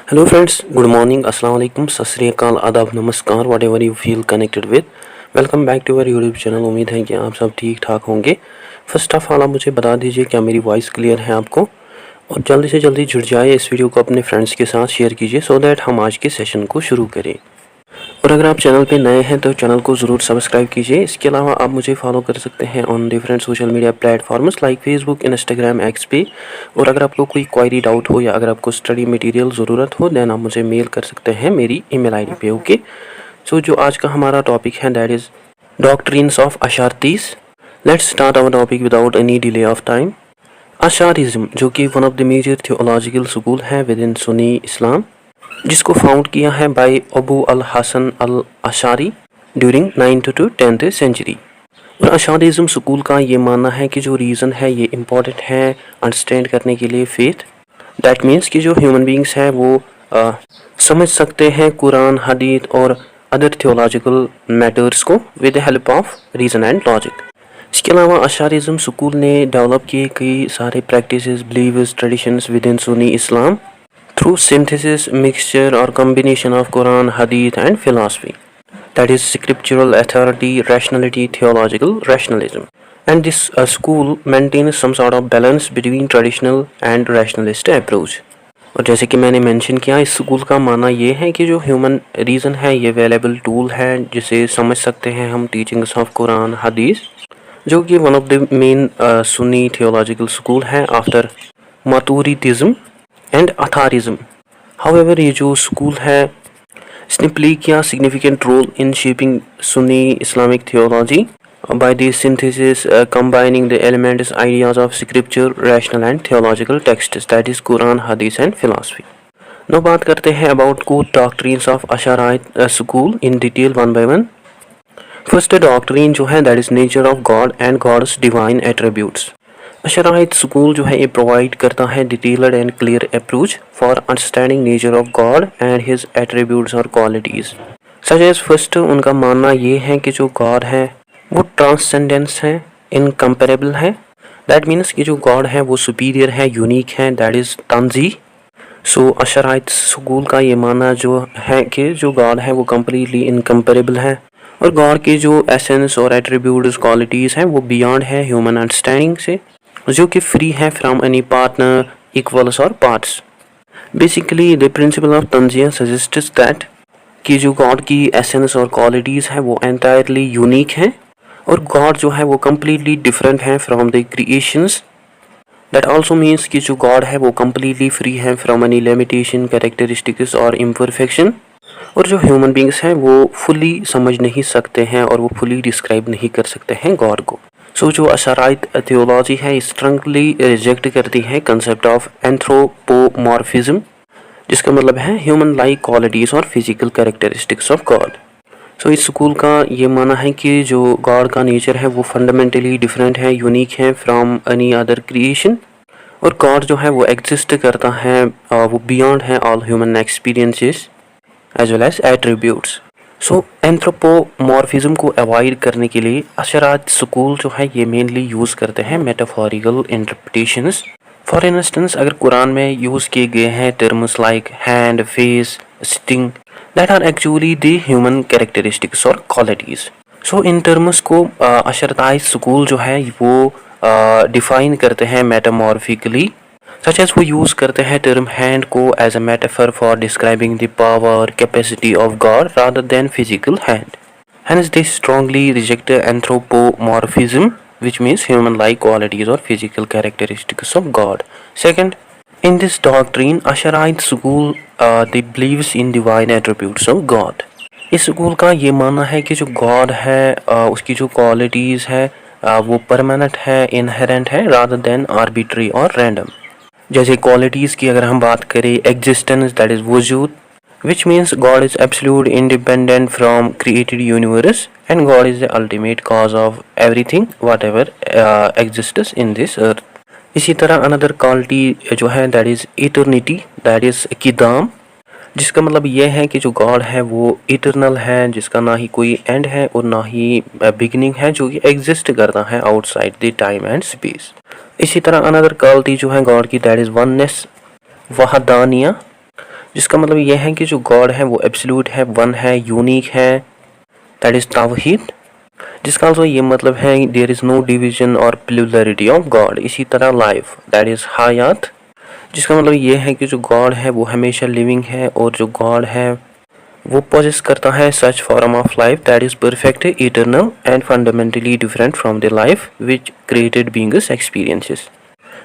Hello friends, good morning, अस्सलाम वालेकुम, सत श्री अकाल, आदाब, नमस्कार, whatever you feel connected with. Welcome back to our YouTube channel. उम्मीद है कि आप सब ठीक ठाक होंगे। फर्स्ट ऑफ ऑल आप मुझे बता दीजिए क्या मेरी वॉइस क्लियर है आपको, और जल्दी से जल्दी जुड़ जाए, इस वीडियो को अपने फ्रेंड्स के साथ शेयर कीजिए सो दैट हम आज के सेशन को शुरू करें। और अगर आप चैनल पे नए हैं तो चैनल को ज़रूर सब्सक्राइब कीजिए। इसके अलावा आप मुझे फॉलो कर सकते हैं on different social media platforms like Facebook, Instagram, x पे। और अगर आपको कोई क्वायरी डाउट हो या अगर आपको स्टडी मटेरियल ज़रूरत हो देन आप मुझे मेल कर सकते हैं मेरी ईमेल आईडी पे। ओके, सो जो आज का हमारा टॉपिक है that is doctrines of Asharites. Let's start our topic without any delay of time. Asharism जो कि one of the major theological school है विद इन सुन्नी इस्लाम, जिसको फाउंड किया है by Abu al Hasan al Ashari during 9th to 10th century. और Asharism school का ये मानना है कि जो रीज़न है ये इम्पॉर्टेंट है अंडरस्टैंड करने के लिए फेथ। दैट मीन्स कि जो ह्यूमन बींग्स है वो समझ सकते हैं कुरान, हदीस और अदर थियोलॉजिकल मैटर्स को with the help of reason and logic. इसके अलावा अशारिज्म स्कूल ने डेवलप किए कई सारे practices, beliefs, traditions within Sunni Islam through synthesis, mixture or combination of Quran, Hadith and philosophy. That is scriptural authority, rationality, theological rationalism. And this school maintains some sort of balance between traditional and rationalist approach. और जैसे कि मैंने mention किया, इस school का मानना ये है कि जो ह्यूमन रीज़न है ये अवेलेबल टूल है जिसे समझ सकते हैं हम टीचिंग्स ऑफ कुरान, हदीस, जो कि one of the main Sunni theological school है after Maturidism and Atharism. However ये जो स्कूल है इसने प्ले किया significant role in shaping Sunni Islamic theology by the synthesis combining the elements ideas of scripture, rational and theological texts, that is Quran, Hadith and philosophy. Now बात करते हैं about core doctrines of Asharite school in detail one by one. First doctrine जो है that is nature of God and God's divine attributes. Asharite school जो है ये provide करता है detailed and clear approach for understanding nature of God and his attributes और qualities. Such as first उनका मानना ये है कि जो गॉड है वो ट्रांससेंडेंस है, इनकम्पेरेबल है। दैट मीन्स कि जो गॉड है वो सुपीरियर है, यूनिक है, that is तंजी। So Asharite school का ये मानना जो है कि जो गॉड है वो कम्प्लीटली इनकम्पेरेबल है और गॉड के जो एसेंस और एट्रीब्यूट्स, क्वालिटीज़ हैं वो बियॉन्ड है ह्यूमन अंडरस्टैंडिंग से, जो कि फ्री है फ्रॉम एनी पार्टनर, इक्वल्स और parts. Basically the principle of तंजिया सजेस्ट्स दैट कि जो गॉड की एसेंस और क्वालिटीज़ हैं वो एंटायरली यूनिक हैं और गॉड जो है वो कम्प्लीटली डिफरेंट है from the creations. That also means कि जो गॉड है वो कम्प्लीटली फ्री है फ्रॉम एनी लिमिटेशन, कैरेक्टरिस्टिक्स और इम्परफेक्शन। और जो ह्यूमन बींग्स हैं वो फुली समझ नहीं सकते हैं और वो फुली डिस्क्राइब नहीं कर सकते हैं गॉड को। सो जो अशराइट थियोलॉजी है स्ट्रंगली रिजेक्ट करती है कंसेप्ट ऑफ एंथ्रोपोमॉर्फिज्म, जिसका मतलब है ह्यूमन लाइक क्वालिटीज़ और फिजिकल कैरेक्टरिस्टिक्स ऑफ गॉड। सो इस स्कूल का ये मानना है कि जो गॉड का नेचर है वो फंडामेंटली डिफरेंट है, यूनिक है फ्रॉम एनी अदर क्रिएशन। और गॉड जो है वो एग्जिस्ट करता है, वो बियॉन्ड है all human experiences as well as attributes. So anthropomorphism को अवॉइड करने के लिए अशराइट स्कूल जो है ये मेनली यूज़ करते हैं मेटाफोरिकल इंटरप्रिटेशंस। फॉर इंस्टेंस अगर कुरान में यूज़ किए गए हैं terms like hand, face, sitting, that are actually the human characteristics और क्वालिटीज़। सो इन टर्म्स को अशराइट स्कूल जो है वो डिफाइन करते हैं मेटामॉर्फिकली, सच एज वो यूज़ करते हैं टर्म हैंड को as a metaphor for describing the power, capacity of God rather than physical hand. Hence they strongly reject anthropomorphism, which means human-like qualities or physical characteristics of God. Second, in this doctrine, Asharite school they believes in divine attributes of God. इस school का ये मानना है कि जो God है उसकी जो क्वालिटीज़ है वो परमानेंट है, इनहेरेंट है रादर देन आर्बिट्री और रैंडम। जैसे क्वालिटीज़ की अगर हम बात करें, एग्जिस्टेंस दैट इज़ वजूद, which means God is absolute independent from created universe and God is the ultimate cause of everything whatever exists in this earth. इसी तरह another quality जो है that is eternity, that is किदाम, जिसका मतलब यह है कि जो गॉड है वो इटरनल है, जिसका ना ही कोई एंड है और ना ही बिगिनिंग है, जो कि एग्जिस्ट करता है outside the time and space. इसी तरह अनदर क्वालिटी जो है गॉड की दैट इज़ वननेस, वहदानिया, जिसका मतलब ये है कि जो गॉड है वो एब्सोल्यूट है, वन है, यूनिक है, दैट इज तावहीद। जिसका also ये मतलब है देयर इज नो डिवीजन और प्लुरलिटी ऑफ गॉड। इसी तरह लाइफ दैट इज हयात, जिसका मतलब ये है कि जो गॉड है वो हमेशा लिविंग है और जो गॉड है वो पोजेस करता है such form of life that is perfect, eternal and fundamentally different from the life which created beings experiences.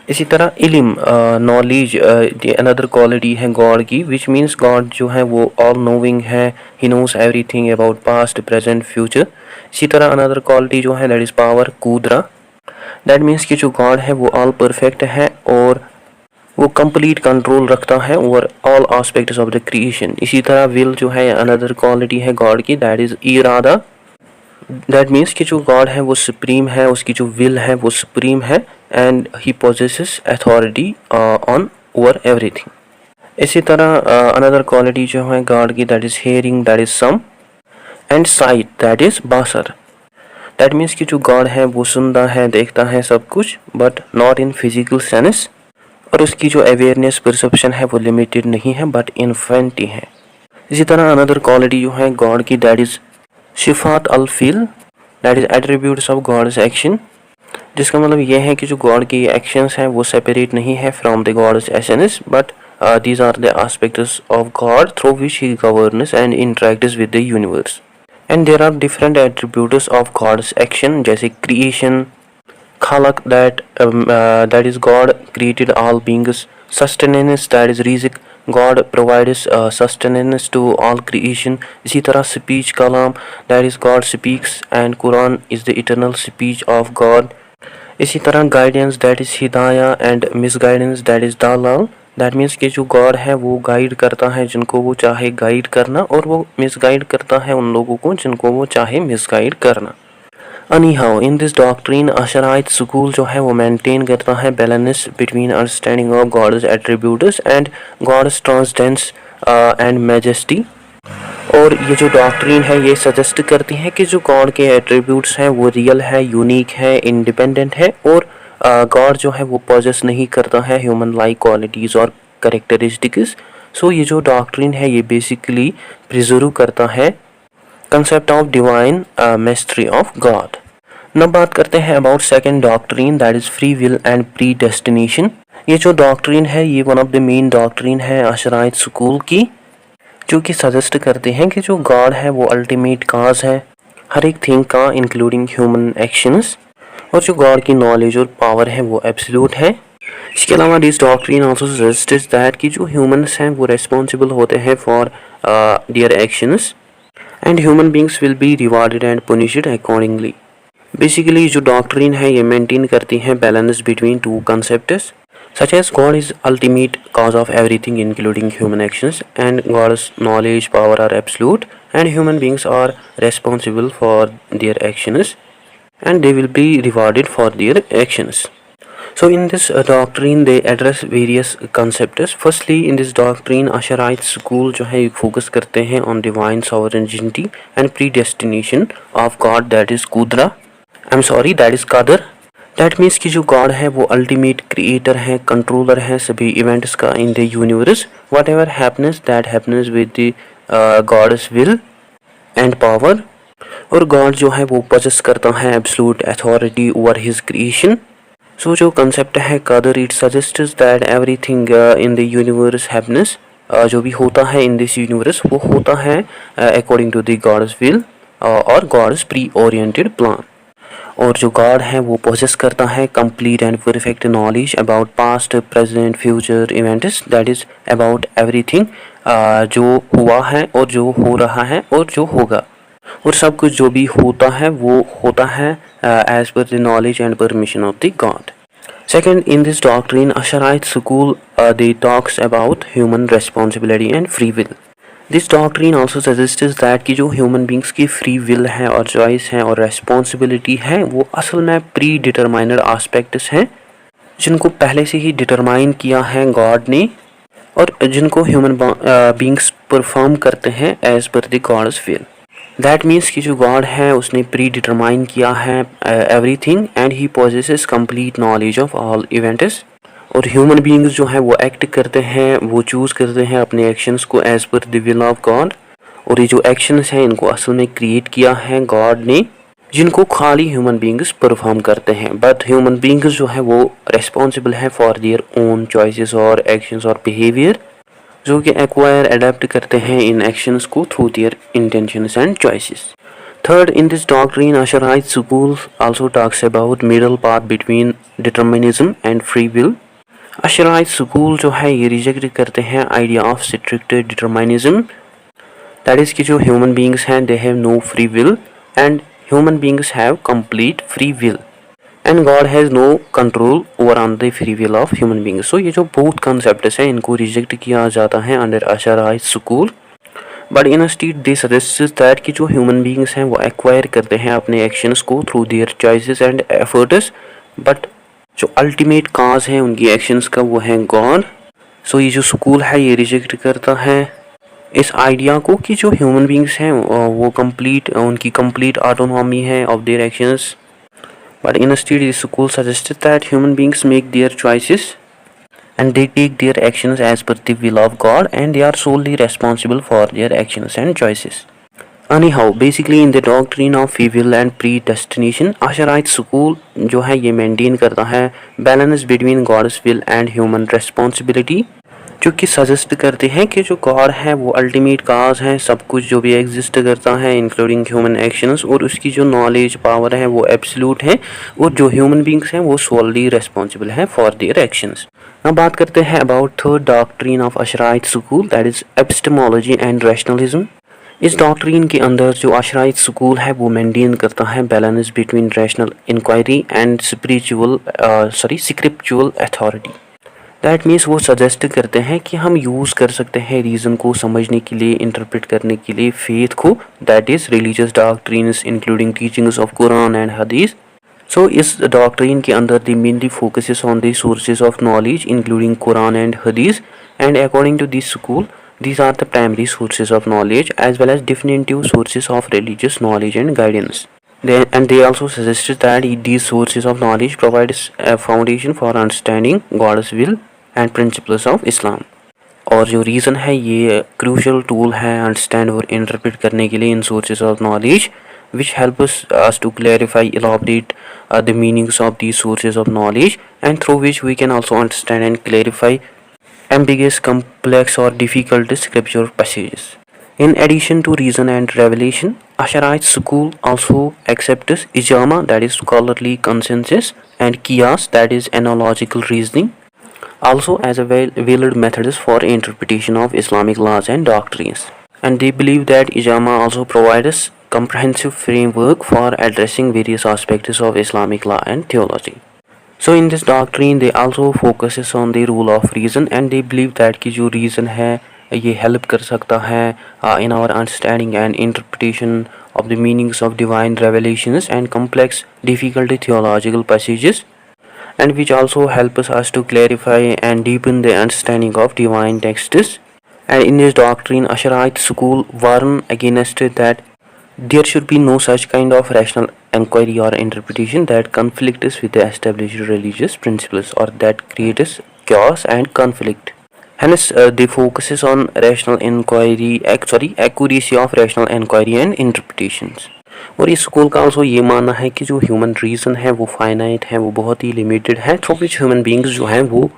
इसी तरह इल्म, नॉलेज, अनदर क्वालिटी है गॉड की, विच मीन्स गॉड जो है वो ऑल नोविंग है, he knows everything about past present future. इसी तरह अनदर क्वालिटी जो है दैट इज पावर, कुदरा, दैट मीन्स कि जो गॉड है वो ऑल परफेक्ट है और वो कंप्लीट कंट्रोल रखता है over all aspects of the creation. इसी तरह विल जो है अनदर क्वालिटी है गॉड की, दैट इज इरादा, दैट मीन्स कि जो गॉड है वो सुप्रीम है, उसकी जो विल है वो सुप्रीम है and he possesses authority on over everything. इसी तरह अनदर क्वालिटी जो है गॉड की, that is hearing, that is सम, एंड साइट, दैट इज बासर। दैट मीन्स कि जो गॉड है वो सुनता है, देखता है सब कुछ, but not in physical sense, और उसकी जो अवेयरनेस परसेप्शन है वो लिमिटेड नहीं है बट इन्फिनिटी है। इसी तरह अनदर क्वालिटी जो है गॉड की, दैट इज शिफात अल फील, that is attributes of God's action. जिसका मतलब यह है कि जो गॉड की एक्शंस हैं वो सेपरेट नहीं है from the gods essence, but these are the aspects of God through which he governs and interacts with the universe. And there are different attributes of God's action, जैसे creation, khalaq, that is God created all beings, sustenance, that is rizq, God provides sustenance to all creation. इसी तरह speech, kalam, that is God speaks, and Quran is the eternal speech of God. इसी तरह guidance, that is हिदाया, and misguidance, that is दालाल। That means कि जो God है वो गाइड करता है जिनको वो चाहे गाइड करना, और वो मिसगाइड करता है उन लोगों को जिनको वो चाहे मिसगाइड करना। Anyhow in this doctrine Asharite school जो है वो मेंटेन करता है balance between understanding of God's attributes and God's transcendence and majesty. और ये जो डॉक्ट्रिन है ये सजेस्ट करती है कि जो गॉड के एट्रीब्यूट्स हैं वो रियल है, यूनिक है, इंडिपेंडेंट है, और गॉड जो है वो पॉजेस नहीं करता है ह्यूमन लाइक क्वालिटीज़ और करेक्टरिस्टिक्स। सो ये जो डॉक्ट्रिन है ये बेसिकली प्रिजर्व करता है concept of divine mystery of God. अब बात करते हैं about second doctrine, that is free will and pre destination. ये जो डॉक्ट्रिन है ये one of the main doctrine है अशराइट स्कूल की, जो कि सजेस्ट करते हैं कि जो गॉड है वो अल्टीमेट काज है हर एक थिंग का, इंक्लूडिंग ह्यूमन एक्शंस, और जो गॉड की नॉलेज और पावर है वो एब्सोल्यूट है। इसके अलावा this doctrine also suggests that कि जो ह्यूमंस हैं वो रेस्पॉन्सिबल होते हैं for their actions and human beings will be rewarded and punished accordingly. Basically जो डॉक्ट्रिन है ये मेंटेन करती है balance between two concepts such as God is ultimate cause of everything including human actions, and God's knowledge, power are absolute, and human beings are responsible for their actions and they will be rewarded for their actions. So in this doctrine they address various concepts. Firstly in this doctrine Asharite school जो है focus करते हैं on divine sovereignty and predestination of God, that is Qudra, that is Qadr। That means कि जो God है वो ultimate creator है, controller है सभी इवेंट्स का in the universe. Whatever happens that happens with the God's will and power, और God जो है वो पोजेस करता है absolute authority over his creation. So जो कंसेप्ट है कदर, it suggests that everything in the universe happens, जो भी होता है इन दिस यूनिवर्स वो होता है according to the God's will और गॉड्स प्री ओरिएंटेड प्लान। और जो गॉड है वो पोजेस करता है complete and perfect knowledge about past present future events, that is about everything, जो हुआ है और जो हो रहा है और जो होगा, और सब कुछ जो भी होता है वो होता है as per the knowledge and permission of the God. Second, in this doctrine Asharite school they talks about human responsibility and free will. This doctrine also suggests that कि जो ह्यूमन बींग्स की फ्री विल है और choice है और responsibility है वो असल में प्री डिटरमाइंड आस्पेक्ट्स हैं जिनको पहले से ही डिटरमाइन किया है गॉड ने, और जिनको ह्यूमन बींग्स परफॉर्म करते हैं as per the God's will. That means कि जो गॉड है उसने प्री डिटरमाइन किया है everything and he possesses complete knowledge of all events, और ह्यूमन बीइंग्स जो है वो एक्ट करते हैं, वो चूज़ करते हैं अपने एक्शंस को as per the will of God. और ये जो एक्शंस हैं इनको असल में क्रिएट किया है गॉड ने, जिनको खाली ह्यूमन बीइंग्स परफॉर्म करते हैं। बट ह्यूमन बीइंग्स जो है वो रेस्पॉन्सिबल है फॉर देयर ओन चॉइसेस और एक्शंस और बिहेवियर, जो कि एक्वायर अडेप्ट करते हैं इन एक्शंस को through their intentions and choices. Third, in this doctrine, Asharite school also talks about middle path between determinism and free will. Asharite school जो है ये रिजेक्ट करते हैं idea of strict determinism, that is कि जो human beings हैं they have no free will and human beings have complete free will and God has no control over on the free will of human beings. So ये जो both concepts हैं इनको reject किया जाता है under Asharite school. But in state they suggest that कि जो human beings हैं वो एक्वायर करते हैं अपने एक्शंस को through their choices and efforts, but जो अल्टीमेट काज है उनकी एक्शंस का वो है गॉड। सो ये जो स्कूल है ये रिजेक्ट करता है इस आइडिया को कि जो ह्यूमन बींग्स हैं वो उनकी कंप्लीट ऑटोनॉमी है of their actions. But in state this school suggested that human beings make their choices and they take their actions as per the will of God and they are solely responsible for their actions and choices. Anyhow, basically in the doctrine of free will and predestination, Asharite school जो है ये maintain करता है balance between God's will and human responsibility, जो कि suggest करते हैं कि जो गॉड है वो अल्टीमेट काज है, सब कुछ जो भी एग्जिस्ट करता है इंक्लूडिंग ह्यूमन एक्शंस, और उसकी जो नॉलेज पावर है वो एब्सोल्यूट है, और जो ह्यूमन बींग्स हैं वो सोलली रेस्पॉन्सिबल है फॉर देयर एक्शंस। अब बात करते हैं about third doctrine of Asharite school, that is epistemology and rationalism. इस डॉक्ट्रीन के अंदर जो Asharite स्कूल है वो मेंटेन करता है balance between rational inquiry and scriptural authority. That means वो सजेस्ट करते हैं कि हम यूज़ कर सकते हैं रीज़न को समझने के लिए, इंटरप्रेट करने के लिए फेथ को, that is religious doctrines including teachings of Quran and Hadith. So इस डॉक्ट्रीन के अंदर the mainly focuses on the sources of knowledge including Quran and Hadith, and according to this school these are the primary sources of knowledge as well as definitive sources of religious knowledge and guidance. They also suggested that these sources of knowledge provides a foundation for understanding God's will and principles of Islam. और जो reason है ये crucial tool है understand और interpret करने के लिए इन sources of knowledge which help us to clarify, elaborate the meanings of these sources of knowledge, and through which we can also understand and clarify ambiguous, complex or difficult scripture passages. In addition to reason and revelation, Asharite school also accepts ijma, that is scholarly consensus, and qiyas, that is analogical reasoning, also as a valid methods for interpretation of Islamic laws and doctrines. And they believe that ijma also provides comprehensive framework for addressing various aspects of Islamic law and theology. So in this doctrine they also focuses on the rule of reason, and they believe that कि जो reason है ये help कर सकता है in our understanding and interpretation of the meanings of divine revelations and complex difficult theological passages, and which also helps us to clarify and deepen the understanding of divine texts. And in this doctrine Asharite school warn against that there should be no such kind of rational inquiry or interpretation that conflicts with the established religious principles or that creates chaos and conflict. Hence, they focuses on rational inquiry, accuracy of rational inquiry and interpretations. और इस school का also ये मानना है कि जो human reason है वो फाइनाइट है, वो बहुत ही लिमिटेड है, थ्रू विच ह्यूमन बींग्स जो हैं वो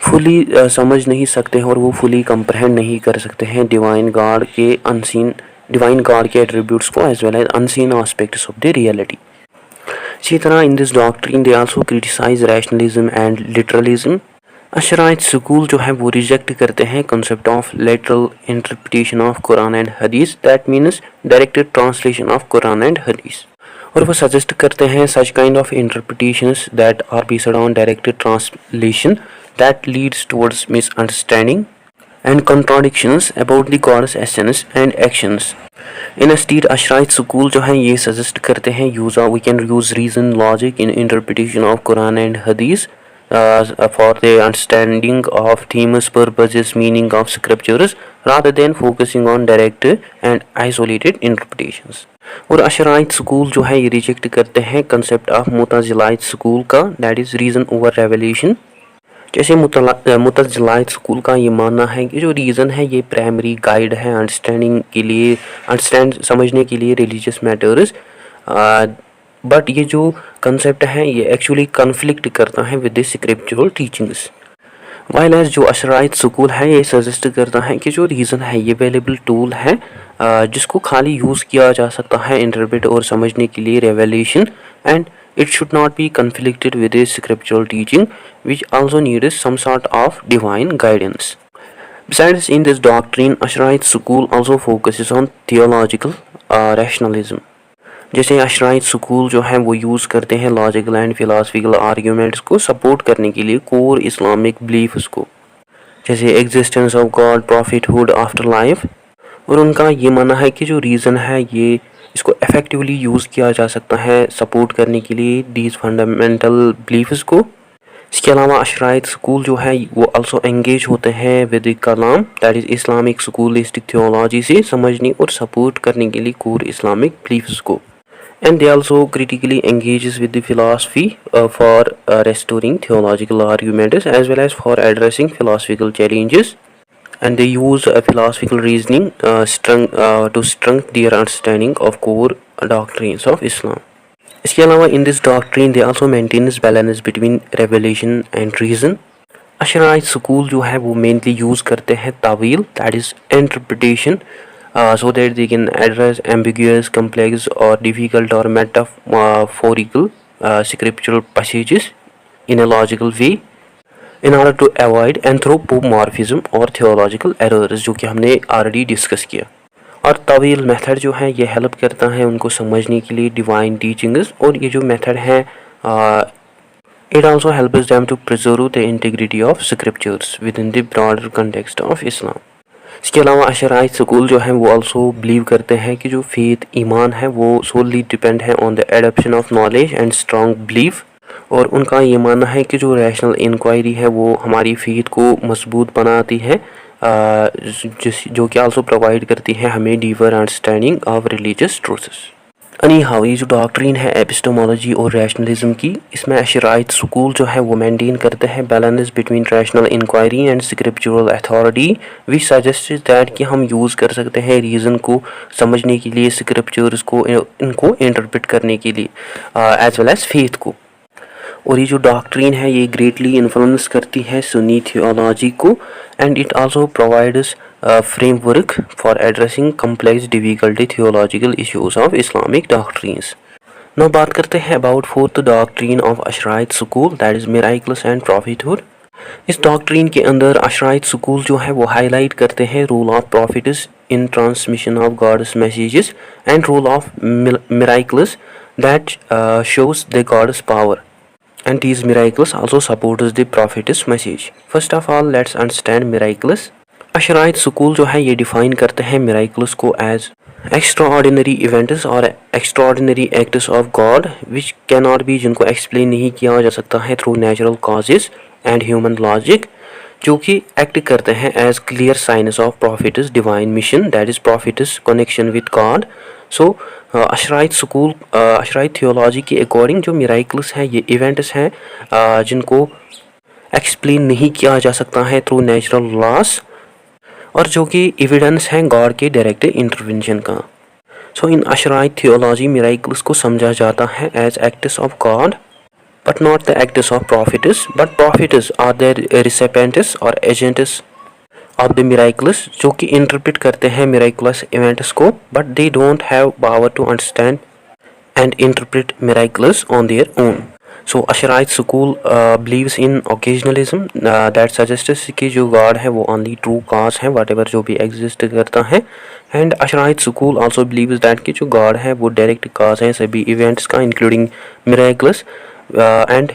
फुली समझ नहीं सकते हैं और वो फुली कंप्रहेंड नहीं कर सकते हैं डिवाइन गॉड के एट्रीब्यूट्स को as well as unseen aspects of the reality. इसी तरह in this doctrine they also criticise rationalism and literalism. Asharite school जो है वो रिजेक्ट करते हैं concept of literal interpretation of Quran and Hadith, that means directed translation of Quran and हदीस, और वो सजेस्ट करते हैं such kind of interpretations that are based on directed translation that leads towards misunderstanding and contradictions about the God's essence and actions. In a state Asharite school जो है ये suggest करते हैं we can use reason, logic in interpretation of Quran and Hadith for the understanding of themes, purposes, meaning of scriptures rather than focusing on direct and isolated interpretations. और Asharite school जो है ये reject करते हैं concept of Mu'tazilite school का, that is reason over revelation, जैसे मुतज़िलात school का ये मानना है कि जो रीज़न है ये प्राइमरी गाइड है अंडरस्टैंड समझने के लिए रिलीजियस मैटर्स, बट ये जो कंसेप्ट है ये एक्चुअली कन्फ्लिक्ट करता है with the scriptural teachings. While as जो अशराइत स्कूल है ये सजेस्ट करता है कि जो रीज़न है ये अवेलेबल टूल है जिसको खाली यूज़ किया जा सकता है इंटरप्रेट और समझने के लिए revelation, and it should not be conflicted with a scriptural teaching which also needs some sort of divine guidance. Besides, in this doctrine, Ashrite school also focuses on theological rationalism. जैसे अशराइत school जो है वो use करते हैं logical and philosophical arguments को support करने के लिए कोर इस्लामिक बिलीफ्स को, जैसे existence of God, prophethood, after life. और उनका ये मानना है कि जो रीज़न है ये इसको इफ़ेक्टिवली यूज़ किया जा सकता है सपोर्ट करने के लिए दीज फंडामेंटल बिलीफ्स को। इसके अलावा अशराइत स्कूल जो है वो आल्सो एंगेज होते हैं विद कलाम, that is Islamic scholastic theology से समझने और सपोर्ट करने के लिए कोर इस्लामिक बिलीफ्स को। And they also critically engages with the philosophy for restoring theological arguments as well as for addressing philosophical challenges, and they use philosophical reasoning to strengthen their understanding of core doctrines of Islam. इसके अलावा in this doctrine they also maintains balance between revelation and reason. Asharite school जो है वो mainly use करते हैं तावील, that is interpretation, so that they can address ambiguous, complex or difficult or metaphorical scriptural passages in a logical way in order to avoid anthropomorphism और theological errors, जो कि हमने already डिस्कस किया। और तवील मेथड जो है ये हेल्प करता है उनको समझने के लिए डिवाइन टीचिंग्स, और ये जो मेथड है it also helps them to preserve the integrity of scriptures within the broader context of Islam. इसके अलावा अशराइत स्कूल जो है वो आल्सो बिलीव करते हैं कि जो फेथ ईमान है वो सोली डिपेंड है on the adaption of knowledge and strong belief, और उनका ये मानना है कि जो रैशनल इंक्वायरी है वो हमारी फेथ को मजबूत बनाती है, जो कि आल्सो प्रोवाइड करती है हमें deeper understanding of religious truths. अनी हाउ ये जो डॉक्ट्रिन है एपिस्टेमोलॉजी और रैशनलिज्म की, इसमें अशराइत स्कूल जो है वो मेंटेन करते हैं balance between rational inquiry and scriptural authority, which suggest that कि हम यूज़ कर सकते हैं रीज़न को समझने के लिए, स्क्रिप्चर्स को इनको इंटरप्रेट करने के लिए एज वेल एज फेथ को। और ये जो डॉक्ट्रिन है ये ग्रेटली इन्फ्लुएंस करती है सुन्नी थियोलॉजी को, and it also provides framework for addressing complex difficulty theological issues of Islamic doctrines. Now बात करते हैं about fourth doctrine of Asharite school, that is miracles and prophethood. इस डॉक्ट्रिन के अंदर अशराइत स्कूल जो है वो हाईलाइट करते हैं role of prophets in transmission of God's messages and role of miracles that shows the God's power, and these miracles also supports the prophet's message. First of all, let's understand miracles. Asharite school जो है ये define करते हैं miracles को as extraordinary events और extraordinary acts of God which can not be, जिनको explain नहीं किया जा सकता है through natural causes and human logic, जो कि एक्ट करते हैं as clear signs of prophets divine mission, that is prophets connection with God. So Asharite school Asharite theology के अकॉर्डिंग जो मिराकल्स हैं ये इवेंट्स हैं जिनको एक्सप्लेन नहीं किया जा सकता है थ्रू नेचुरल लॉस, और जो कि एविडेंस हैं गॉड के डायरेक्ट इंटरवेंशन का। सो इन अशराइत थियोलॉजी मिराकल्स को समझा जाता है as acts of God but not the acts of prophets, but prophets are the recipients और एजेंट्स ऑफ द मिराकल्स, जो कि इंटरप्रेट करते हैं मिराकलस इवेंट्स को, but they don't have power to understand and interpret miracles on their own. So Asharite school believes in occasionalism, that suggests कि जो God है वो ओनली ट्रू कॉज है वट एवर जो भी एग्जिस्ट करता है, and अशराइत school also believes that कि जो गॉड है वो डायरेक्ट कॉज है सभी इवेंट्स का including miracles, and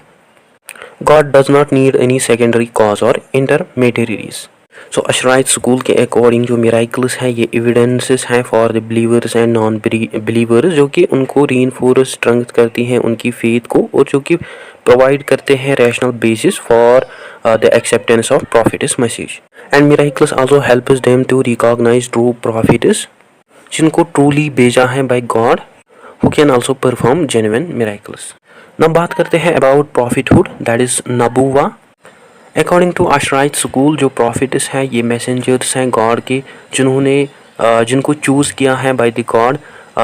God does not need any secondary cause और इंटरमीडियरीज। सो अशराइत स्कूल के अकॉर्डिंग जो मिराकल्स हैं ये एविडेंसेस हैं for the believers and non believers, जो कि उनको रीइंफोर्स स्ट्रेंथ करती हैं उनकी फेथ को, और जो कि प्रोवाइड करते हैं rational basis for the acceptance of prophets message. And miracles also helps them to recognise true prophets, जिनको ट्रूली भेजा है by God, who can also perform genuine miracles. now बात करते हैं अबाउट प्रॉफिटहुड, दैट इज नबूवा। According to Asharite school जो prophets हैं ये मैसेंजर्स हैं गॉड के, जिनको चूज़ किया है by the God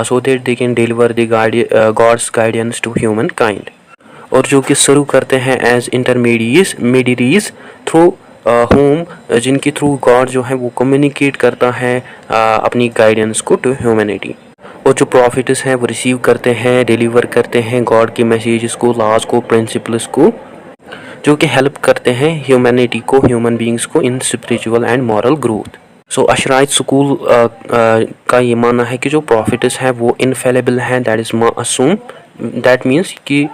so that they can deliver the God's guidance to humankind, और जो कि सर्व करते हैं एज इंटरमीडियरीज थ्रू होम, जिनके थ्रू गॉड जो है वो कम्युनिकेट करता है अपनी गाइडेंस को टू ह्यूमैनिटी। और जो प्रॉफिट्स हैं वो रिसीव करते हैं, डिलीवर करते हैं गॉड के मैसेजेस को, लॉज को, प्रिंसिपल्स को, जो कि हेल्प करते हैं ह्यूमैनिटी को, ह्यूमन बींग्स को in spiritual and moral growth. So Asharite school का ये मानना है कि जो प्रॉफिट्स हैं वो इनफेलेबल हैं, दैट इज़ मासूम, दैट मीन्स कि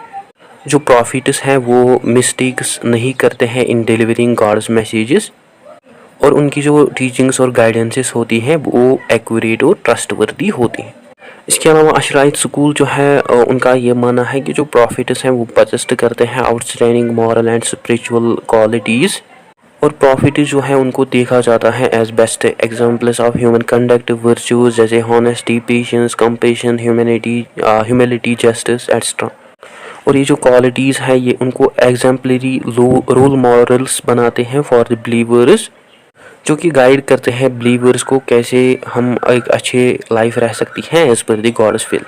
जो प्रॉफिट्स हैं वो मिस्टेक्स नहीं करते हैं इन डिलीवरिंग गॉड्स मैसेजेस, और उनकी जो टीचिंग्स और गाइडेंसेस होती हैं वो एक्यूरेट और ट्रस्टवर्दी होती हैं। इसके अलावा अशराइट स्कूल जो है उनका ये मानना है कि जो प्रॉफिट्स हैं वो पजेस्ट करते हैं outstanding moral and spiritual qualities, और प्रॉफिट जो है उनको देखा जाता है as best examples of human conduct virtues, जैसे honesty, patience, compassion, humility, justice extra. और ये जो क्वालिटीज़ है ये उनको एग्जाम्पलरी रोल मॉडल्स बनाते हैं फॉर द बिलीवर्स, जो कि गाइड करते हैं बिलीवर्स को कैसे हम एक अच्छे लाइफ रह सकती हैं as per the God's will.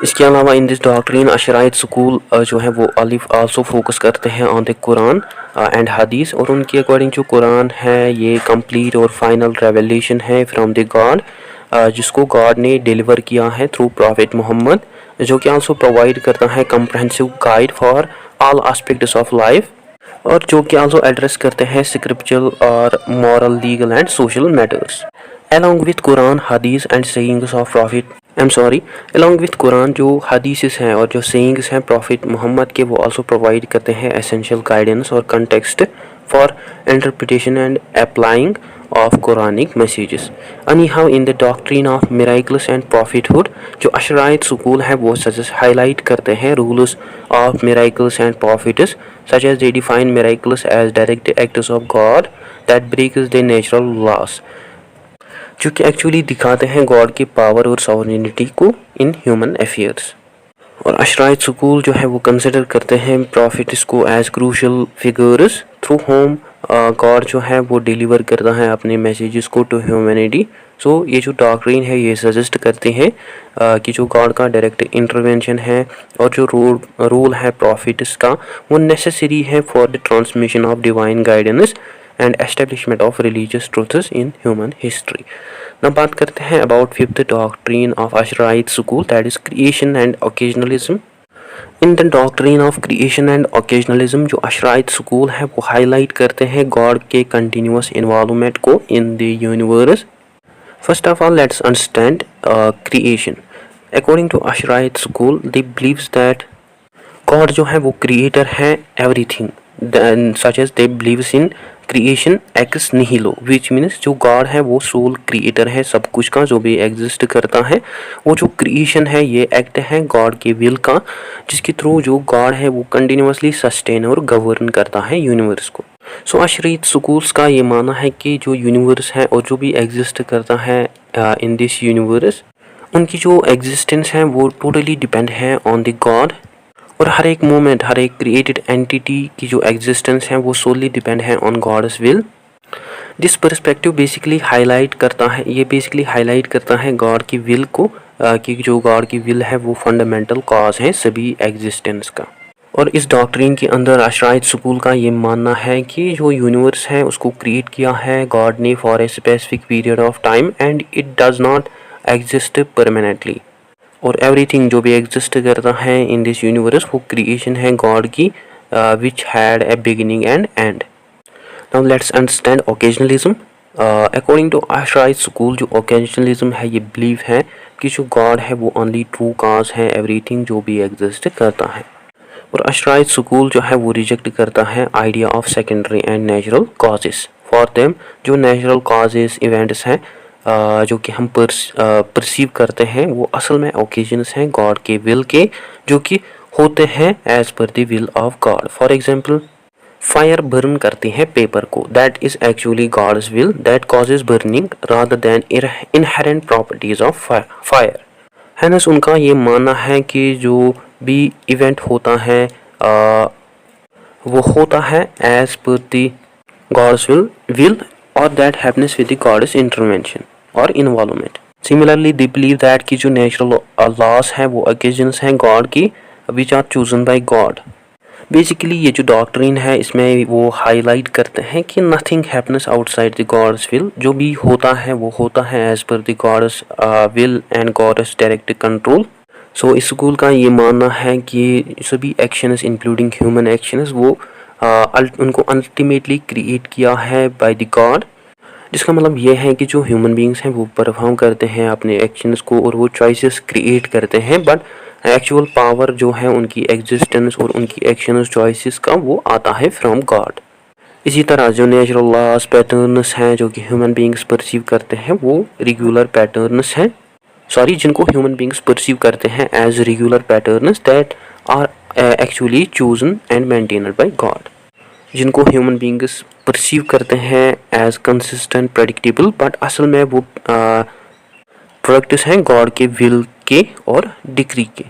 इसके अलावा in this doctrine Asharite school जो है वो आल्सो फोकस करते हैं ऑन द कुरान एंड हदीस, और उनके अकॉर्डिंग जो कुरान है ये कंप्लीट और फाइनल रेवलेशन है फ्रॉम द गॉड, जिसको गॉड ने डिलीवर किया है थ्रू प्रॉफिट मोहम्मद, जो कि आल्सो प्रोवाइड करता है comprehensive guide for all aspects of life, और जो कि आल्सो एड्रेस करते हैं स्क्रिप्चुरल और moral, legal and social matters. along with Quran, Hadith and sayings of prophet along with Quran जो हदीसेस हैं और जो sayings हैं प्रॉफिट मोहम्मद के, वो आल्सो प्रोवाइड करते हैं एसेंशियल गाइडेंस और context for interpretation and applying of Quranic messages. Anyhow, in the doctrine of miracles and prophethood, जो अशराइट स्कूल है वो हाईलाइट करते हैं rules of miracles and prophets, such as they define miracles as direct acts of God that breaks the natural laws, जो कि actually दिखाते हैं God की पावर और सॉवरेनिटी को इन ह्यूमन अफेयर्स। और अशराइट स्कूल जो है वो कंसिडर करते हैं प्रॉफिट्स को as crucial figures through whom God जो है वो डिलीवर करता है अपने मैसेजेस को टू ह्यूमैनिटी। सो ये जो डॉक्ट्रिन है ये सजेस्ट करती है कि जो गॉड का डायरेक्ट इंटरवेंशन है और जो रोल है प्रॉफिट्स का वो नेसेसरी है for the transmission of divine guidance and establishment of religious truths in human history. now बात करते हैं about fifth doctrine of Asharite school, that is creation and occasionalism. In the doctrine of creation and occasionalism जो Asharite school है वो highlight करते हैं God के continuous involvement को in the universe. First of all let's understand creation. According to Asharite school they believes that God जो है वो क्रिएटर है everything, such as they believes in creation ex nihilo, which means जो God है वो soul creator है सब कुछ का, जो भी एग्जिस्ट करता है। वो जो क्रिएशन है ये एक्ट है गॉड के विल का, जिसके थ्रू जो गॉड है वो कंटिन्यूसली सस्टेन और गवर्न करता है यूनिवर्स को। सो अशराइट स्कूल्स का ये मानना है कि जो यूनिवर्स है और जो भी एग्जिस्ट करता है इन दिस यूनिवर्स, उनकी जो एग्जिस्टेंस है वो टोटली डिपेंड है ऑन द गॉड, और हर एक मोमेंट, हर एक क्रिएटेड एंटिटी की जो एग्जिस्टेंस है वो सोली डिपेंड है on God's will. This perspective basically highlight करता है गॉड की विल को, कि जो गॉड की विल है वो फंडामेंटल कॉज है सभी एग्जिस्टेंस का। और इस डॉक्ट्रिन के अंदर अशराइट स्कूल का ये मानना है कि जो यूनिवर्स है उसको क्रिएट किया है गॉड ने for a specific period of time and it does not exist permanently, और एवरीथिंग जो भी एग्जिस्ट करता है इन दिस यूनिवर्स वो क्रिएशन है गॉड की, which had a beginning and end. Now let's understand occasionalism. According to Asharite school जो occasionalism है ये बिलीव है कि जो गॉड है वो ओनली ट्रू कॉज है एवरीथिंग जो भी एग्जिस्ट करता है। और अशराइट स्कूल जो है वो रिजेक्ट करता है idea of secondary and natural causes. For them जो नेचुरल कॉजेस इवेंट्स हैं जो कि हम परसीव करते हैं वो असल में ओकेजन्स हैं गॉड के विल के, जो कि होते हैं as per the will of God. For example fire burn करती है पेपर को, that is actually God's will that causes burning rather than inherent properties of fire. Hence उनका ये मानना है कि जो भी इवेंट होता है वो होता है as per the God's will or that happens with the God's intervention or involvement. Similarly, they believe that कि जो natural laws हैं वो occasions हैं God की which are chosen by God. Basically ये जो डॉक्ट्रिन है इसमें वो हाईलाइट करते हैं कि nothing happens outside the God's will, जो भी होता है वो होता है as per the God's will and God's direct control. So इस स्कूल का ये मानना है कि सभी एक्शंस इंक्लूडिंग ह्यूमन एक्शंस वो उनको अल्टीमेटली क्रिएट किया है बाय द गॉड, जिसका मतलब ये है कि जो ह्यूमन बींग्स हैं वो परफॉर्म करते हैं अपने एक्शंस को और वो चॉइसेस क्रिएट करते हैं, बट एक्चुअल पावर जो है उनकी एग्जिस्टेंस और उनकी एक्शंस चॉइसेस का वो आता है फ्रॉम गॉड. इसी तरह जो नेचुरल लॉज पैटर्न्स हैं जो कि ह्यूमन बींग्स परसीव करते हैं वो रेगुलर पैटर्न्स हैं, जिनको ह्यूमन बींग्स परसीव करते हैं as regular patterns that are actually chosen and maintained by God, जिनको ह्यूमन बींग्स परसीव करते हैं एज कंसिस्टेंट प्रेडिक्टेबल, बट असल में वो प्रोडक्ट्स हैं गॉड के विल के और डिक्री के.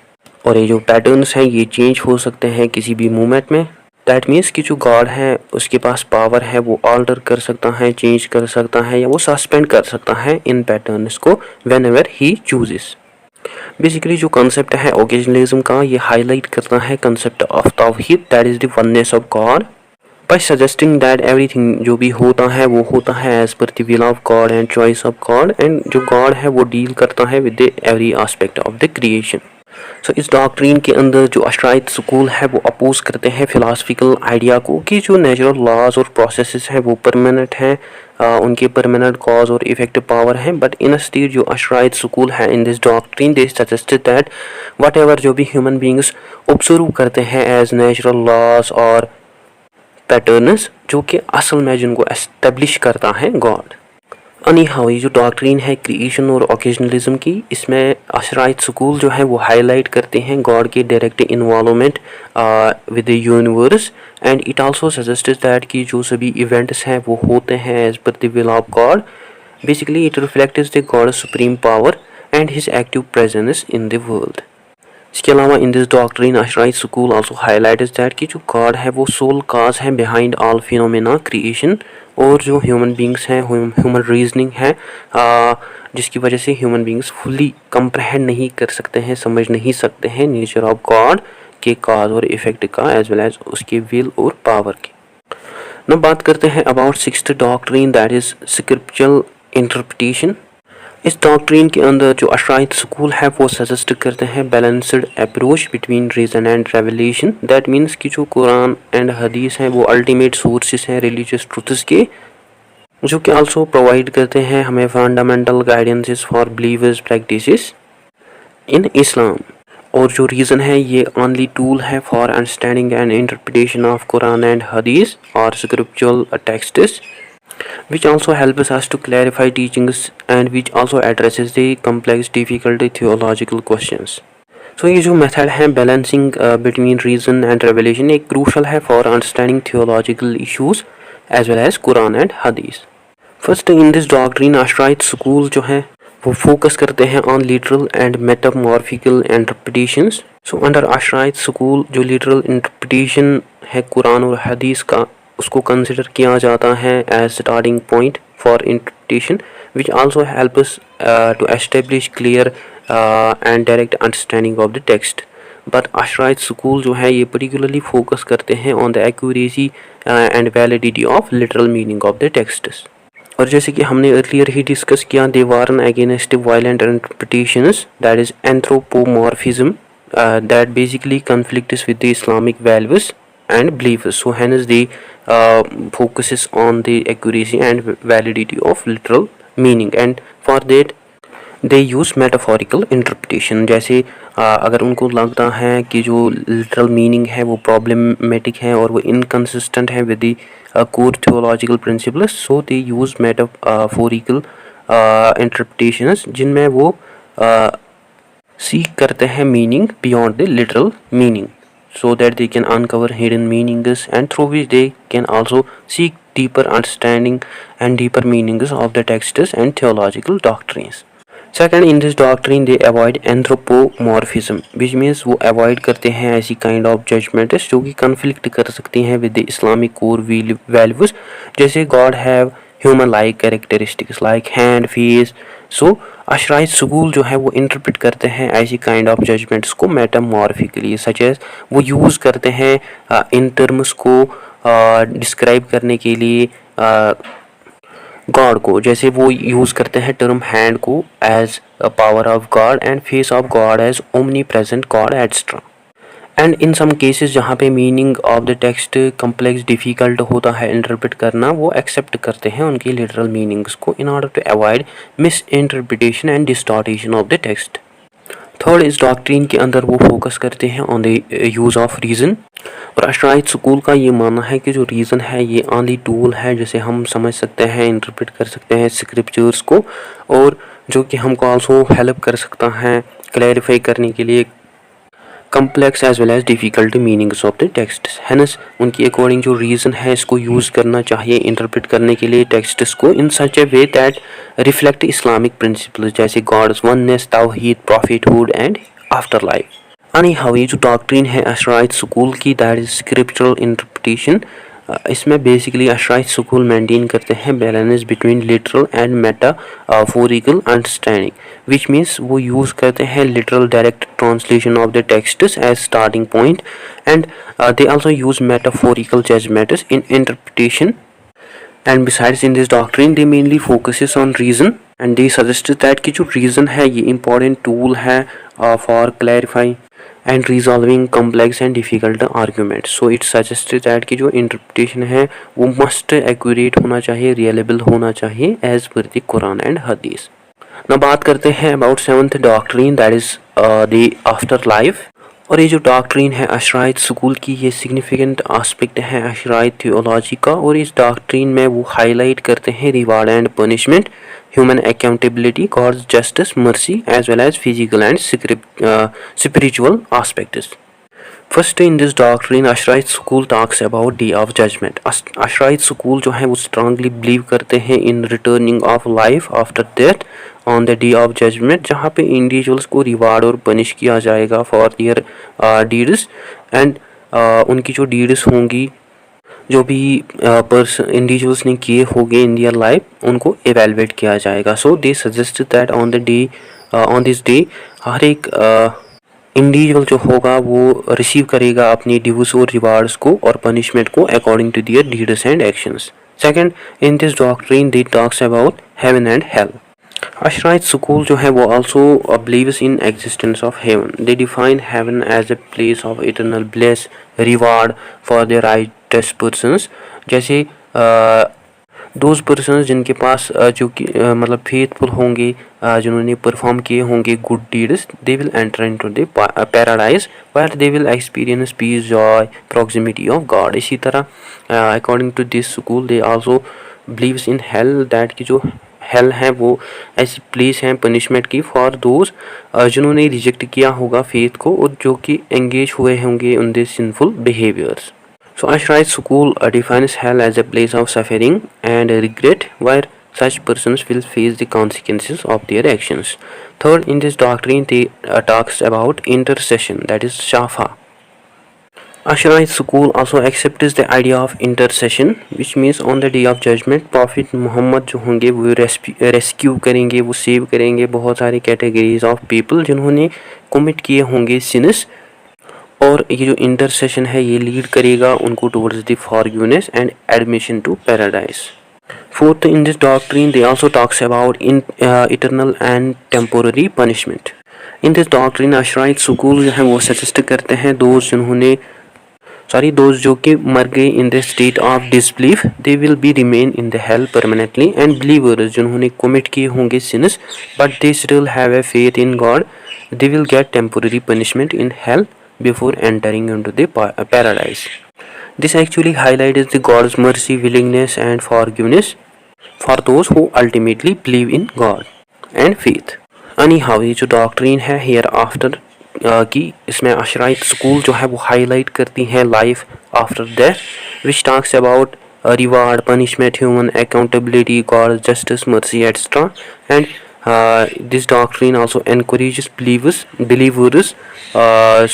और ये जो पैटर्न्स हैं ये चेंज हो सकते हैं किसी भी मोमेंट में. दैट मीन्स कि जो गॉड है उसके पास पावर है, वो ऑल्टर कर सकता है, चेंज कर सकता है या वो सस्पेंड कर सकता है इन पैटर्न्स को whenever he chooses. Basically जो कॉन्सेप्ट है ओकेजनलिज्म का ये हाईलाइट करता है कॉन्सेप्ट ऑफ तौहीद, that is the oneness of God, by suggesting that everything जो भी होता है वो होता है as per the will of God and choice of God, and जो God है वो डील करता है with the every aspect of the creation. So इस डॉक्ट्रीन के अंदर जो अशराइत स्कूल है वो अपोज करते हैं फिलासफिकल आइडिया को कि जो नेचुरल लॉज और प्रोसेसेस हैं वो परमानेंट हैं, उनके परमानेंट कॉज और इफेक्टिव पावर हैं, बट इन स्टेट जो अशराइत स्कूल है in this doctrine they suggested that what ever जो भी ह्यूमन बींग्स ऑब्जर्व करते हैं एज नेचुरल लॉज और पैटर्न्स जो कि असल में जिनको एस्टेब्लिश करता है गॉड. अनीहाउ ये जो डॉक्ट्रीन है क्रिएशन और ओकेजनलिज्म की, इसमें अशराइत स्कूल जो है वो हाईलाइट करते हैं गॉड के direct involvement with the universe, and it also suggested that कि जो सभी इवेंट्स हैं वो होते हैं as per the will of God. Basically it reflects the God supreme power and his active presence in the world. इसके अलावा in this doctrine Asharite school also highlights that कि जो गॉड है वो सोल काज है बिहाइंड ऑल फिनोमेना क्रिएशन, और जो human beings हैं ह्यूमन रीजनिंग है जिसकी वजह से ह्यूमन बींग्स फुली कंप्रहेंड नहीं कर सकते हैं, समझ नहीं सकते हैं नेचर ऑफ गॉड के काज और इफेक्ट का एज वेल एज उसके विल और पावर की. अब बात करते हैं about sixth doctrine that is scriptural interpretation. इस डॉक्ट्रीन के अंदर जो अशराइत स्कूल है वो सजेस्ट करते हैं balanced approach between reason and revelation. That means कि जो कुरान एंड हदीस हैं वो अल्टीमेट सोर्सेस हैं रिलीजियस ट्रूथ्स के, जो कि आल्सो प्रोवाइड करते हैं हमें fundamental guidances for believers practices in Islam. और जो रीज़न है ये ओनली टूल है for understanding and interpretation of Quran and हदीस और scriptural texts, which also helps us to clarify teachings and which also addresses the complex difficult theological questions. So ये जो method है balancing between reason and revelation एक crucial है for understanding theological issues as well as Quran and hadith. First in this doctrine Asharite school जो है वो focus करते हैं on literal and metamorphical interpretations. So under Asharite school जो literal interpretation है Quran और हदीस का उसको कंसिडर किया जाता है as starting point for interpretation, which also helps to establish clear and direct understanding of the text. But Asharite school जो है ये पर्टिकुलरली फोकस करते हैं on the accuracy and validity of literal meaning of the texts. और जैसे कि हमने earlier ही डिस्कस किया, they warn against violent interpretations that is anthropomorphism that basically conflicts with the Islamic values and beliefs. So hence they focuses on the accuracy and validity of literal meaning, and for that they use metaphorical interpretation. जैसे अगर उनको लगता है कि जो literal meaning है वो problematic है और वो inconsistent है with the core theological principles, so they use metaphorical interpretations जिनमें वो seek करते हैं meaning beyond the literal meaning, so that they can uncover hidden meanings and through which they can also seek deeper understanding and deeper meanings of the texts and theological doctrines. Second, in this doctrine they avoid anthropomorphism, which means वो avoid करते हैं ऐसी kind of judgements जो कि conflict कर सकती हैं with the Islamic core values, जैसे God have human like characteristics like hand face. So Asharite school जो है वो इंटरप्रेट करते हैं ऐसी काइंड ऑफ जजमेंट्स को मेटामॉर्फिकली, सच एज वो यूज़ करते हैं इन टर्म्स को डिस्क्राइब करने के लिए गॉड को, जैसे वो यूज़ करते हैं टर्म हैंड को as a power of God and face of God as omnipresent God etcetera. And in some cases जहाँ पे meaning of the text complex difficult होता है इंटरप्रेट करना, वो एक्सेप्ट करते हैं उनकी लिटरल मीनिंग्स को in order to avoid misinterpretation and distortion of the text. Third, इस डॉक्ट्रिन के अंदर वो फोकस करते हैं on the use of reason, और अशराइत स्कूल का ये मानना है कि जो रीज़न है ये ओनली टूल है जिसे हम समझ सकते हैं, इंटरप्रेट कर सकते हैं स्क्रिप्चर्स को, और जो कि हमको आल्सो हेल्प कर सकता है क्लैरिफाई करने के लिए complex as well as difficult meanings of the text. Hence उनकी अकॉर्डिंग जो रीज़न है इसको यूज़ करना चाहिए इंटरप्रेट करने के लिए टेक्स्ट्स को in such a way that reflect Islamic principles, जैसे गॉड्स वननेस, तौहीद, प्रॉफिटहुड एंड आफ्टर लाइफ। यानी हाउ ये जो डॉक्ट्रिन है अशराइत स्कूल की, दैट इज स्क्रिप्चरल इंटरप्रिटेशन, इसमें बेसिकली अशराइत स्कूल मेंटेन करते हैं balance between literal and metaphorical understanding, which means वो यूज़ करते हैं literal direct translation of the texts as starting point, and they also use metaphorical judgments in interpretation. And besides in this doctrine they mainly focuses on reason, and they suggest that कि जो reason है ये important tool है for clarify and resolving complex and difficult argument. So it suggested that कि जो interpretation है वो must accurate होना चाहिए, रियलेबल होना चाहिए as per the Quran and हदीस। ना बात करते हैं about seventh doctrine, that is the after life. और ये जो डॉक्ट्रिन है अशराइत स्कूल की, ये सिग्निफिकेंट आस्पेक्ट है अशराइत थियोलॉजी का, और इस डॉक्ट्रिन में वो हाईलाइट करते हैं reward and punishment, human accountability, God's justice, mercy, as well as physical and spiritual aspects. First, in this doctrine, Ashrite school talks about Day of Judgment. Ashrite school जो है वो strongly believe करते हैं in returning of life after death on the Day of Judgment, जहाँ पे individuals को reward और punish किया जाएगा for their deeds, and उनकी जो deeds होंगी, जो भी इंडिविजुअल्स ने किए होंगे इन दियर लाइफ, उनको एवेलुएट किया जाएगा। So they suggest that on this day हर एक इंडिविजुअल जो होगा वो रिसीव करेगा अपनी ड्यूज और रिवार्ड्स को और पनिशमेंट को according to their deeds and actions. Second, in this doctrine they talks about heaven and hell. Asharite school जो है वो also believes in existence of heaven. They define heaven as a place of eternal bliss reward for the righteous persons, जैसे those persons जिनके पास जो कि मतलब faithful होंगे, जिन्होंने परफॉर्म किए होंगे good deeds, they will enter into the paradise where they will experience peace, joy, proximity of God. इसी तरह according to this school they also believes in hell, that की जो हेल है वो ऐसी प्लेस है पनिशमेंट की फॉर दोज जिन्होंने रिजेक्ट किया होगा फेथ को और जो कि एंगेज हुए होंगे उन this sinful behaviours. So Ashrite school defines hell as a place of suffering and regret where such persons will face the consequences of their actions. Third, in this doctrine they talks about intercession, that is shafa. Ashrite school also accepts the idea of intercession, which means on the day of judgment Prophet Muhammad जो होंगे वो rescue करेंगे, वो save करेंगे बहुत सारी categories of people जिन्होंने commit किए होंगे सिन्स, और ये जो इंटरसेशन है ये लीड करेगा उनको towards the forgiveness and admission to paradise. Fourth, in this doctrine they also talks about eternal and temporary punishment. In this doctrine Asharite school जो है वो सजेस्ट करते हैं दोज जो कि मर गए in the state of disbelief, they will be remain in the hell permanently, and believers जिन्होंने कमिट किए होंगे since but they still have a faith in God, they will get temporary punishment in hell before entering into the paradise. This actually highlights the God's mercy, willingness and forgiveness for those who ultimately believe in God and faith. Anyhow, ये जो doctrine है hair after की, इसमें अशराइत school जो है वो highlight करती हैं life after death, which talks about reward, punishment, human accountability, God justice, mercy etcetera, and This doctrine also encourages believers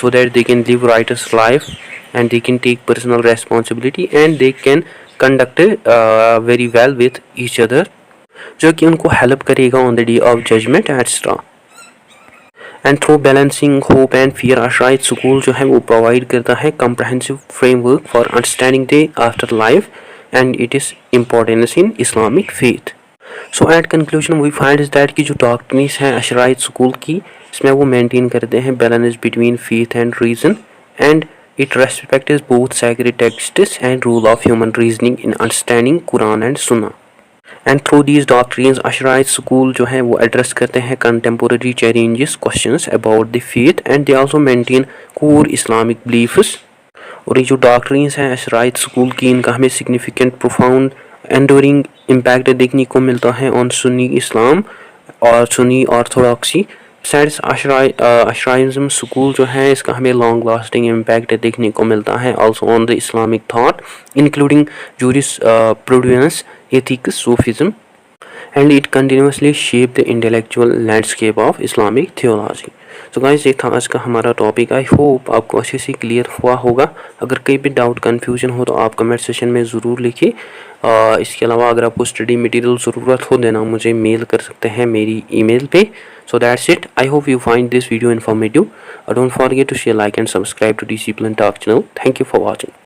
so that they can live righteous life and they can take personal responsibility and they can conduct very well with each other, जो कि उनको help करेगा on the day of judgment etcetera. And through balancing hope and fear Asharite school जो है वो provide करता है comprehensive framework for understanding the afterlife and it is importance in Islamic faith. So at conclusion we find is that की जो doctrines हैं अशराइट school की, इसमें वो मेंटेन करते हैं balance between faith and reason and it respects both sacred texts and rule of human reasoning in understanding Quran and Sunnah. And through these doctrines, Asharite school जो है वो address करते हैं contemporary challenges, questions about the faith and they also maintain core Islamic beliefs. और ये जो doctrines हैं Asharite school की, इनका हमें significant, profound, enduring impact देखने को मिलता है on Sunni Islam और Sunni Orthodoxy. साइड्स अशराइज़म स्कूल जो है इसका हमें लॉन्ग लास्टिंग इम्पैक्ट देखने को मिलता है also on the Islamic thought including jurisprudence, ethics, Sufism and it continuously shape the intellectual landscape of Islamic theology. तो गाइस ये था आज का हमारा टॉपिक. आई होप आपको अच्छे से क्लियर हुआ होगा. अगर कहीं भी डाउट कन्फ्यूजन हो तो आप कमेंट सेशन में ज़रूर लिखिए. इसके अलावा अगर आपको स्टडी मटेरियल ज़रूरत हो देना मुझे मेल कर सकते हैं मेरी ईमेल पे. So that's it. I hope you find this video informative. Don't forget to share, like and subscribe to Discipline Talk channel. Thank you for watching.